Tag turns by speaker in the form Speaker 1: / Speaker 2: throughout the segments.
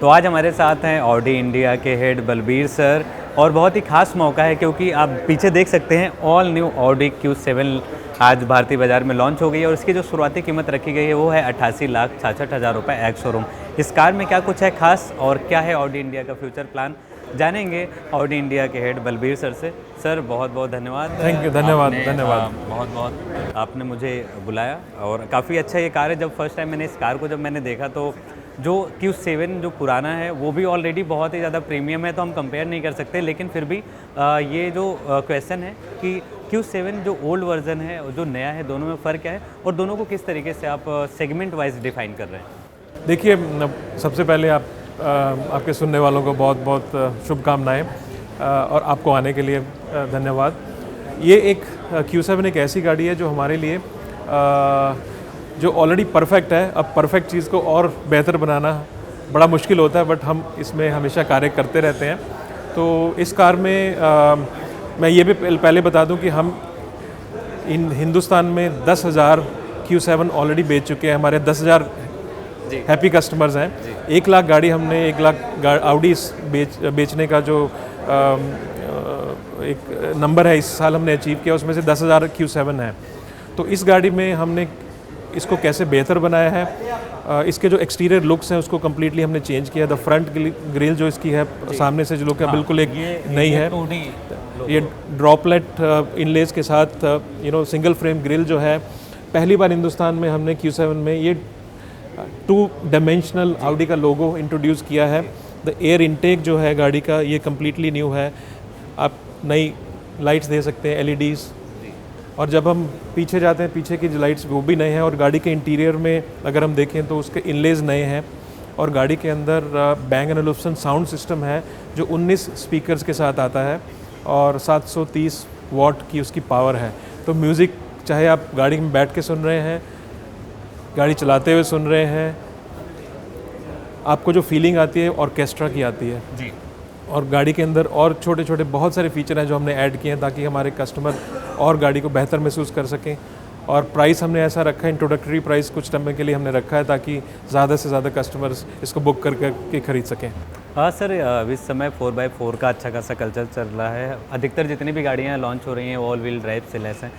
Speaker 1: तो आज हमारे साथ हैं ऑडी इंडिया के हेड बलबीर सर और बहुत ही खास मौका है क्योंकि आप पीछे देख सकते हैं ऑल न्यू ऑडी Q7 आज भारतीय बाज़ार में लॉन्च हो गई है और इसकी जो शुरुआती कीमत रखी गई है वो है 88,66,000 रुपये एक्स शोरूम। इस कार में क्या कुछ है खास और क्या है ऑडी इंडिया का फ्यूचर प्लान, जानेंगे ऑडी इंडिया के हेड बलबीर सर से। सर बहुत बहुत धन्यवाद।
Speaker 2: थैंक यू, धन्यवाद धन्यवाद।
Speaker 1: बहुत बहुत आपने मुझे बुलाया और काफ़ी अच्छा ये कार है। जब फर्स्ट टाइम मैंने इस कार को मैंने देखा तो जो Q7 जो पुराना है वो भी ऑलरेडी बहुत ही ज़्यादा प्रीमियम है, तो हम कंपेयर नहीं कर सकते, लेकिन फिर भी ये जो क्वेश्चन है कि Q7 जो ओल्ड वर्जन है और जो नया है दोनों में फ़र्क क्या है और दोनों को किस तरीके से आप सेगमेंट वाइज डिफाइन कर रहे हैं।
Speaker 2: देखिए, सबसे पहले आपके सुनने वालों को बहुत बहुत शुभकामनाएं और आपको आने के लिए धन्यवाद। ये एक Q7 एक ऐसी गाड़ी है जो हमारे लिए जो ऑलरेडी परफेक्ट है। अब परफेक्ट चीज़ को और बेहतर बनाना बड़ा मुश्किल होता है, बट हम इसमें हमेशा कार्य करते रहते हैं। तो इस कार में मैं ये भी पहले बता दूं कि हम हिंदुस्तान में 10,000 Q7 ऑलरेडी बेच चुके हैं। हमारे 10,000 हैप्पी कस्टमर्स हैं। 1 लाख गाड़ी हमने 1 लाख ऑडी बेचने का जो एक नंबर है इस साल हमने अचीव किया, उसमें से 10,000 Q7 है। तो इस गाड़ी में हमने इसको कैसे बेहतर बनाया है, इसके जो एक्सटीरियर लुक्स हैं उसको कम्प्लीटली हमने चेंज किया। द फ्रंट ग्रिल जो इसकी है सामने से जो लुक है बिल्कुल एक नई है। ये ड्रॉपलेट इनलेस के साथ सिंगल फ्रेम ग्रिल जो है पहली बार हिंदुस्तान में हमने Q7 में ये 2 डायमेंशनल ऑडी का लोगो इंट्रोड्यूस किया है। द एयर इनटेक जो है गाड़ी का ये कम्प्लीटली न्यू है। आप नई लाइट्स दे सकते हैं LEDs, और जब हम पीछे जाते हैं पीछे की जो लाइट्स वो भी नए हैं। और गाड़ी के इंटीरियर में अगर हम देखें तो उसके इनलेज नए हैं और गाड़ी के अंदर Bang & Olufsen साउंड सिस्टम है जो 19 स्पीकर्स के साथ आता है और 730 वॉट की उसकी पावर है। तो म्यूज़िक चाहे आप गाड़ी में बैठ के सुन रहे हैं, गाड़ी चलाते हुए सुन रहे हैं, आपको जो फीलिंग आती है ऑर्केस्ट्रा की आती है जी। और गाड़ी के अंदर और छोटे छोटे बहुत सारे फीचर हैं जो हमने ऐड किए हैं ताकि हमारे कस्टमर और गाड़ी को बेहतर महसूस कर सकें। और प्राइस हमने ऐसा रखा है, इंट्रोडक्टरी प्राइस कुछ समय के लिए हमने रखा है ताकि ज़्यादा से ज़्यादा कस्टमर्स इसको बुक करके ख़रीद सकें।
Speaker 1: हाँ सर, इस समय 4x4 का अच्छा खासा कल्चर चल रहा है। अधिकतर जितनी भी गाड़ियाँ लॉन्च हो रही हैं ऑल व्हील ड्राइव से लेस हैं।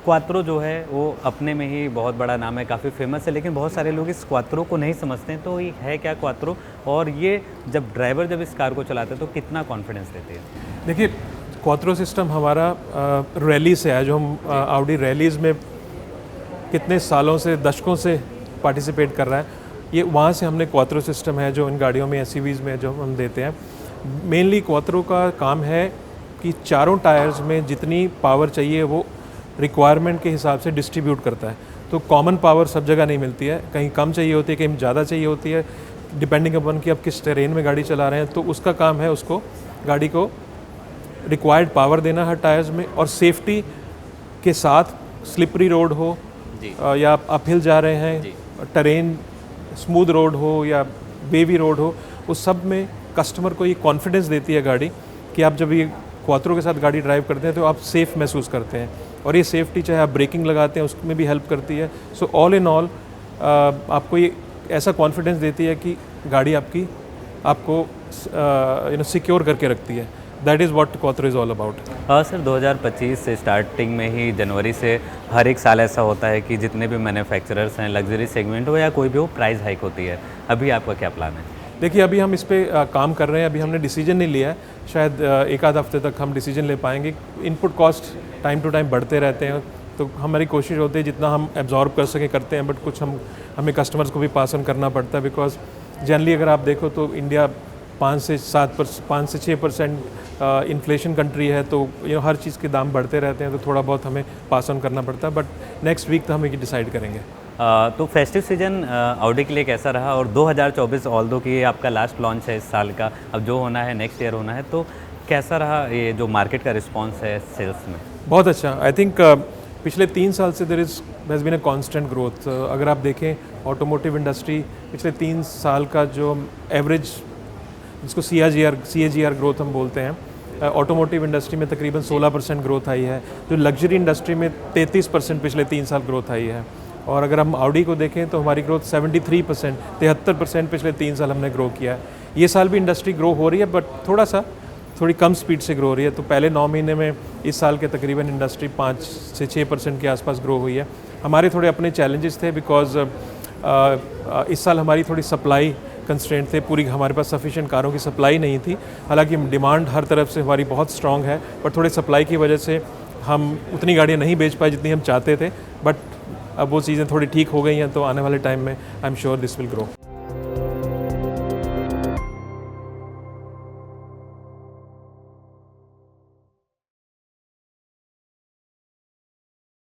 Speaker 1: क्वात्रो जो है वो अपने में ही बहुत बड़ा नाम है, काफ़ी फेमस है, लेकिन बहुत सारे लोग इस क्वात्रो को नहीं समझते हैं। तो ये है क्या क्वात्रो, और ये जब ड्राइवर जब इस कार को चलाते हैं तो कितना कॉन्फिडेंस देती है।
Speaker 2: देखिए, क्वात्रो सिस्टम हमारा रैली से है, जो हम ऑडी रैलीज़ में कितने सालों से दशकों से पार्टिसिपेट कर रहा है। ये वहाँ से हमने क्वात्रो सिस्टम है जो इन गाड़ियों में SUVs में जो हम देते हैं। मेनली क्वात्रो का काम है कि चारों टायर्स में जितनी पावर चाहिए वो रिक्वायरमेंट के हिसाब से डिस्ट्रीब्यूट करता है। तो कॉमन पावर सब जगह नहीं मिलती है, कहीं कम चाहिए होती है, कहीं ज़्यादा चाहिए होती है, डिपेंडिंग अपन कि आप किस टेरेन में गाड़ी चला रहे हैं। तो उसका काम है उसको गाड़ी को रिक्वायर्ड पावर देना हर टायर्स में, और सेफ्टी के साथ स्लिपरी रोड हो या आप अपहिल जा रहे हैं, टेरेन स्मूथ रोड हो या वेवी रोड हो, उस सब में कस्टमर को ये कॉन्फिडेंस देती है गाड़ी कि आप जब ये क्वात्रो के साथ गाड़ी ड्राइव करते हैं तो आप सेफ़ महसूस करते हैं। और ये सेफ्टी चाहे आप ब्रेकिंग लगाते हैं उसमें भी हेल्प करती है। सो ऑल इन ऑल आपको ये ऐसा कॉन्फिडेंस देती है कि गाड़ी आपको सिक्योर करके रखती है। That is what quattro is all about.
Speaker 1: Sir 2025 से स्टार्टिंग में ही जनवरी से हर एक साल ऐसा होता है कि जितने भी मैन्युफैक्चरर्स हैं, लग्जरी सेगमेंट हो या कोई भी हो, प्राइस हाइक होती है। अभी आपका क्या प्लान है।
Speaker 2: देखिए, अभी हम इस पर काम कर रहे हैं। अभी हमने डिसीजन नहीं लिया है, शायद एक आध हफ्ते तक हम डिसीजन ले पाएंगे। Input cost time to time बढ़ते रहते हैं, तो हमारी कोशिश होती है जितना हम एब्जॉर्ब कर सकें करते हैं, बट कुछ हमें कस्टमर्स को भी पास ऑन करना पड़ता है। बिकॉज जनरली अगर आप देखो तो इंडिया 5 से 6% इन्फ्लेशन कंट्री है, तो हर चीज़ के दाम बढ़ते रहते हैं, तो थोड़ा बहुत हमें पास ऑन करना पड़ता है। बट नेक्स्ट वीक तो हम ये डिसाइड करेंगे।
Speaker 1: तो फेस्टिव सीजन ऑडी के लिए कैसा रहा, और 2024 ऑल्दो की आपका लास्ट लॉन्च है इस साल का, अब जो होना है नेक्स्ट ईयर होना है, तो कैसा रहा ये जो मार्केट का रिस्पांस है सेल्स में।
Speaker 2: बहुत अच्छा। आई थिंक पिछले 3 साल से there has been a constant growth. अगर आप देखें ऑटोमोटिव इंडस्ट्री पिछले 3 साल का जो एवरेज, जिसको CAGR ग्रोथ हम बोलते हैं, ऑटोमोटिव इंडस्ट्री में तकरीबन 16% ग्रोथ आई है। जो लग्जरी इंडस्ट्री में 33% पिछले 3 साल ग्रोथ आई है। और अगर हम ऑडी को देखें तो हमारी ग्रोथ 73%, 73% पिछले 3 साल हमने ग्रो किया है। ये साल भी इंडस्ट्री ग्रो हो रही है, बट थोड़ी कम स्पीड से ग्रो हो रही है। तो पहले 9 महीने में इस साल के तकरीबन इंडस्ट्री 5 से 6% के आसपास ग्रो हुई है। हमारे थोड़े अपने चैलेंजेस थे, बिकॉज इस साल हमारी थोड़ी सप्लाई कंस्ट्रेंट थे, पूरी हमारे पास सफिशिएंट कारों की सप्लाई नहीं थी। हालांकि डिमांड हर तरफ से हमारी बहुत स्ट्रॉन्ग है, पर थोड़े सप्लाई की वजह से हम उतनी गाड़ियाँ नहीं बेच पाए जितनी हम चाहते थे। बट अब वो चीज़ें थोड़ी ठीक हो गई हैं, तो आने वाले टाइम में I am sure this will grow.